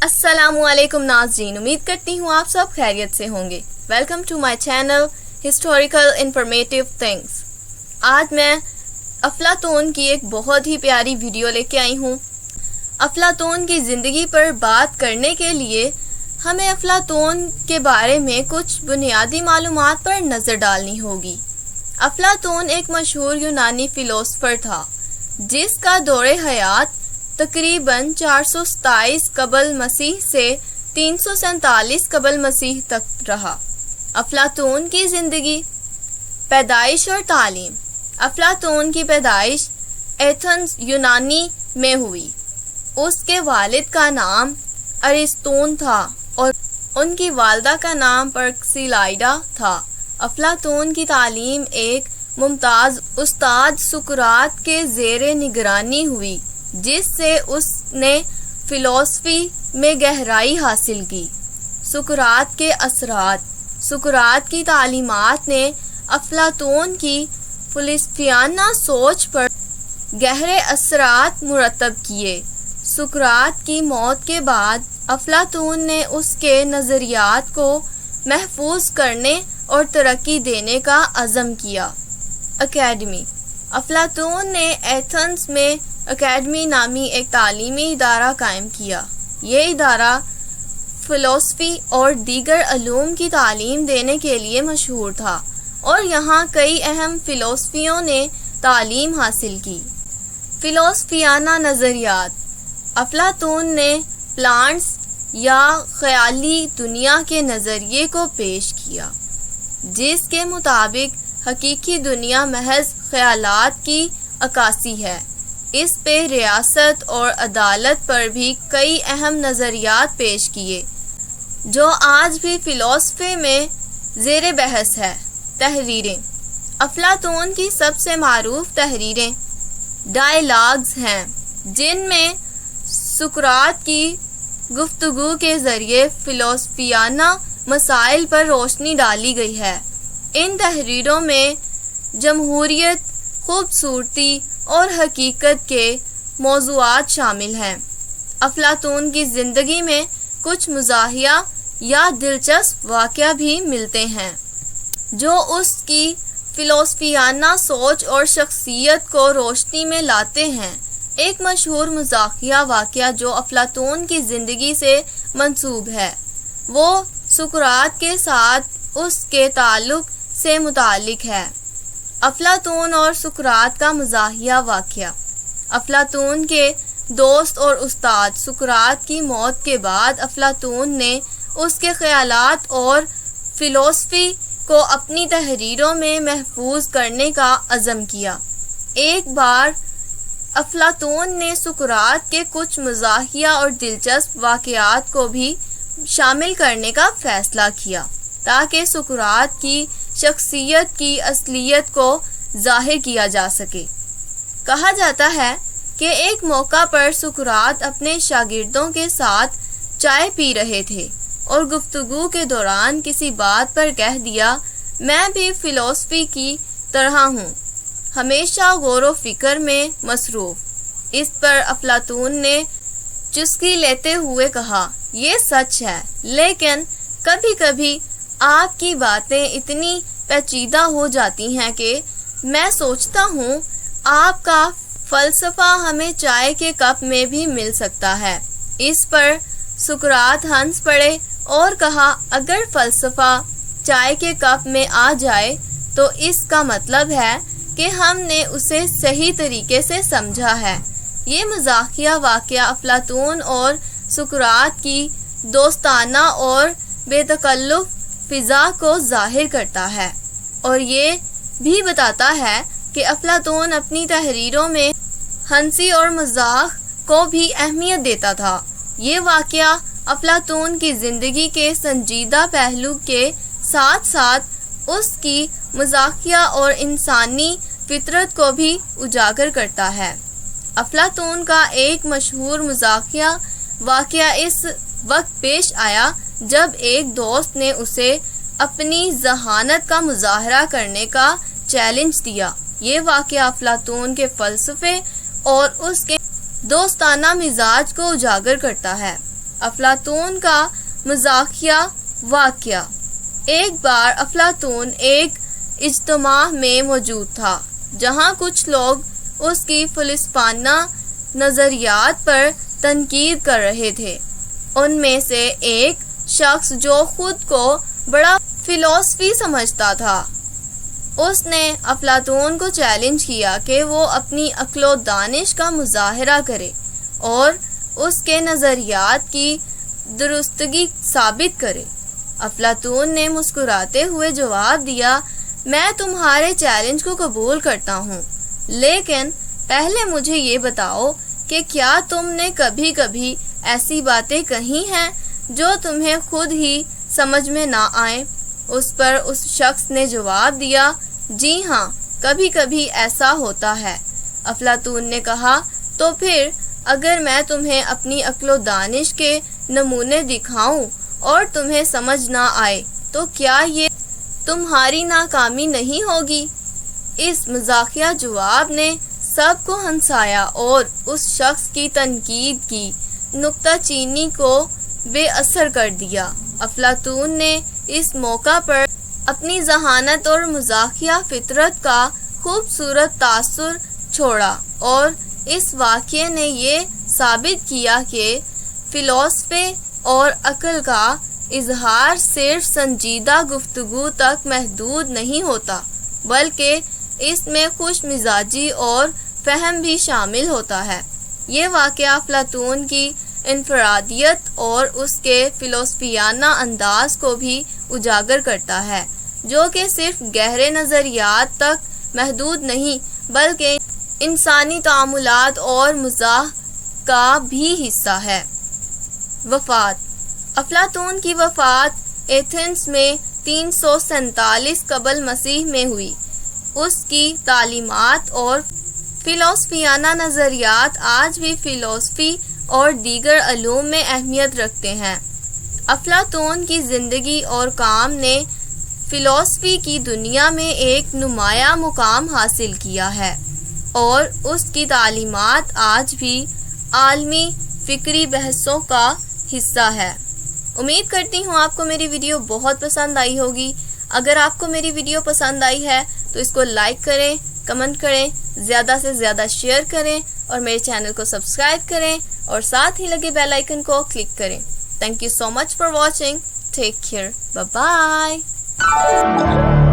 السلام علیکم ناظرین، امید کرتی ہوں آپ سب خیریت سے ہوں گے۔ Welcome to my channel historical informative things. آج میں افلاطون کی ایک بہت ہی پیاری ویڈیو لے کے آئی ہوں۔ افلاطون کی زندگی پر بات کرنے کے لیے ہمیں افلاطون کے بارے میں کچھ بنیادی معلومات پر نظر ڈالنی ہوگی۔ افلاطون ایک مشہور یونانی فلسفر تھا جس کا دور حیات تقریباً 427 قبل مسیح سے 347 قبل مسیح تک رہا۔ افلاطون کی زندگی، پیدائش اور تعلیم۔ افلاطون کی پیدائش ایتھنز یونانی میں ہوئی۔ اس کے والد کا نام ارسطون تھا اور ان کی والدہ کا نام پرکسیلائیڈا تھا۔ افلاطون کی تعلیم ایک ممتاز استاد سقراط کے زیر نگرانی ہوئی جس سے اس نے فلسفی میں گہرائی حاصل کی۔ سقراط کے اثرات۔ سقراط کی تعلیمات نے افلاطون کی فلسفیانہ سوچ پر گہرے اثرات مرتب کیے۔ سقراط کی موت کے بعد افلاطون نے اس کے نظریات کو محفوظ کرنے اور ترقی دینے کا عزم کیا۔ اکیڈمی۔ افلاطون نے ایتھنز میں اکیڈمی نامی ایک تعلیمی ادارہ قائم کیا۔ یہ ادارہ فلسفی اور دیگر علوم کی تعلیم دینے کے لیے مشہور تھا اور یہاں کئی اہم فلسفیوں نے تعلیم حاصل کی۔ فلسفیانہ نظریات۔ افلاطون نے پلانٹس یا خیالی دنیا کے نظریے کو پیش کیا جس کے مطابق حقیقی دنیا محض خیالات کی عکاسی ہے۔ اس پہ ریاست اور عدالت پر بھی کئی اہم نظریات پیش کیے جو آج بھی فلسفے میں زیر بحث ہے۔ تحریریں۔ افلاطون کی سب سے معروف تحریریں ڈائلاگز ہیں جن میں سقراط کی گفتگو کے ذریعے فلسفیانہ مسائل پر روشنی ڈالی گئی ہے۔ ان تحریروں میں جمہوریت، خوبصورتی اور حقیقت کے موضوعات شامل ہیں۔ افلاطون کی زندگی میں کچھ مزاحیہ یا دلچسپ واقعہ بھی ملتے ہیں جو اس کی فلسفیانہ سوچ اور شخصیت کو روشنی میں لاتے ہیں۔ ایک مشہور مزاحیہ واقعہ جو افلاطون کی زندگی سے منسوب ہے وہ سقراط کے ساتھ اس کے تعلق سے متعلق ہے۔ افلاطون اور سقراط کا مزاحیہ واقعہ۔ افلاطون کے دوست اور استاد سقراط کی موت کے بعد افلاطون نے اس کے خیالات اور فلسفی کو اپنی تحریروں میں محفوظ کرنے کا عزم کیا۔ ایک بار افلاطون نے سقراط کے کچھ مزاحیہ اور دلچسپ واقعات کو بھی شامل کرنے کا فیصلہ کیا تاکہ سقراط کی شخصیت کی اصلیت کو ظاہر کیا جا سکے۔ کہا جاتا ہے کہ ایک موقع پر سقراط اپنے شاگردوں کے ساتھ چائے پی رہے تھے اور گفتگو کے دوران کسی بات پر کہہ دیا، میں بھی فلسفی کی طرح ہوں، ہمیشہ غور و فکر میں مصروف۔ اس پر افلاطون نے چسکی لیتے ہوئے کہا، یہ سچ ہے، لیکن کبھی کبھی آپ کی باتیں اتنی پیچیدہ ہو جاتی ہیں کہ میں سوچتا ہوں آپ کا فلسفہ ہمیں چائے کے کپ میں بھی مل سکتا ہے۔ اس پر سقراط ہنس پڑے اور کہا، اگر فلسفہ چائے کے کپ میں آ جائے تو اس کا مطلب ہے کہ ہم نے اسے صحیح طریقے سے سمجھا ہے۔ یہ مزاحیہ واقعہ افلاطون اور سقراط کی دوستانہ اور بے تکلف فضا کو ظاہر کرتا ہے اور یہ بھی بتاتا ہے کہ افلاطون اپنی تحریروں میں ہنسی اور مزاح کو بھی اہمیت دیتا تھا۔ یہ واقعہ افلاطون کی زندگی کے سنجیدہ پہلو کے ساتھ ساتھ اس کی مزاحیہ اور انسانی فطرت کو بھی اجاگر کرتا ہے۔ افلاطون کا ایک مشہور مزاحیہ واقعہ اس وقت پیش آیا جب ایک دوست نے اسے اپنی ذہانت کا مظاہرہ کرنے کا چیلنج دیا۔ یہ واقعہ افلاطون کے فلسفے اور اس کے دوستانہ مزاج کو اجاگر کرتا ہے۔ افلاطون کا مزاحیہ واقعہ۔ ایک بار افلاطون ایک اجتماع میں موجود تھا جہاں کچھ لوگ اس کی فلسفانہ نظریات پر تنقید کر رہے تھے۔ ان میں سے ایک شخص جو خود کو بڑا فلسفی سمجھتا تھا، اس نے افلاطون کو چیلنج کیا کہ وہ اپنی عقل و دانش کا مظاہرہ کرے اور اس کے نظریات کی درستگی ثابت کرے۔ افلاطون نے مسکراتے ہوئے جواب دیا، میں تمہارے چیلنج کو قبول کرتا ہوں، لیکن پہلے مجھے یہ بتاؤ کہ کیا تم نے کبھی کبھی ایسی باتیں کہی ہیں جو تمہیں خود ہی سمجھ میں نہ آئیں؟ اس پر اس شخص نے جواب دیا، جی ہاں، کبھی کبھی ایسا ہوتا ہے۔ افلاطون نے کہا، تو پھر اگر میں تمہیں اپنی عقل و دانش کے نمونے دکھاؤں اور تمہیں سمجھ نہ آئے تو کیا یہ تمہاری ناکامی نہیں ہوگی؟ اس مزاحیہ جواب نے سب کو ہنسایا اور اس شخص کی تنقید کی نکتہ چینی کو بے اثر کر دیا۔ افلاطون نے اس موقع پر اپنی ذہانت اور مزاحیہ فطرت کا خوبصورت تاثر چھوڑا اور اس واقعے نے یہ ثابت کیا کہ فلسفے اور عقل کا اظہار صرف سنجیدہ گفتگو تک محدود نہیں ہوتا، بلکہ اس میں خوش مزاجی اور فہم بھی شامل ہوتا ہے۔ یہ واقعہ افلاطون کی انفرادیت اور اس کے فلسفیانہ انداز کو بھی اجاگر کرتا ہے، جو کہ صرف گہرے نظریات تک محدود نہیں بلکہ انسانی تعاملات اور مزاح کا بھی حصہ ہے۔ وفات۔ افلاطون کی وفات ایتھنز میں 347 قبل مسیح میں ہوئی۔ اس کی تعلیمات اور فلسفیانہ نظریات آج بھی فلسفی اور دیگر علوم میں اہمیت رکھتے ہیں۔ افلاطون کی زندگی اور کام نے فلسفی کی دنیا میں ایک نمایاں مقام حاصل کیا ہے اور اس کی تعلیمات آج بھی عالمی فکری بحثوں کا حصہ ہے۔ امید کرتی ہوں آپ کو میری ویڈیو بہت پسند آئی ہوگی۔ اگر آپ کو میری ویڈیو پسند آئی ہے تو اس کو لائک کریں، کمنٹ کریں، زیادہ سے زیادہ شیئر کریں اور میرے چینل کو سبسکرائب کریں اور ساتھ ہی لگے بیل آئیکن کو کلک کریں۔ Thank you so much for watching. Take care. Bye bye.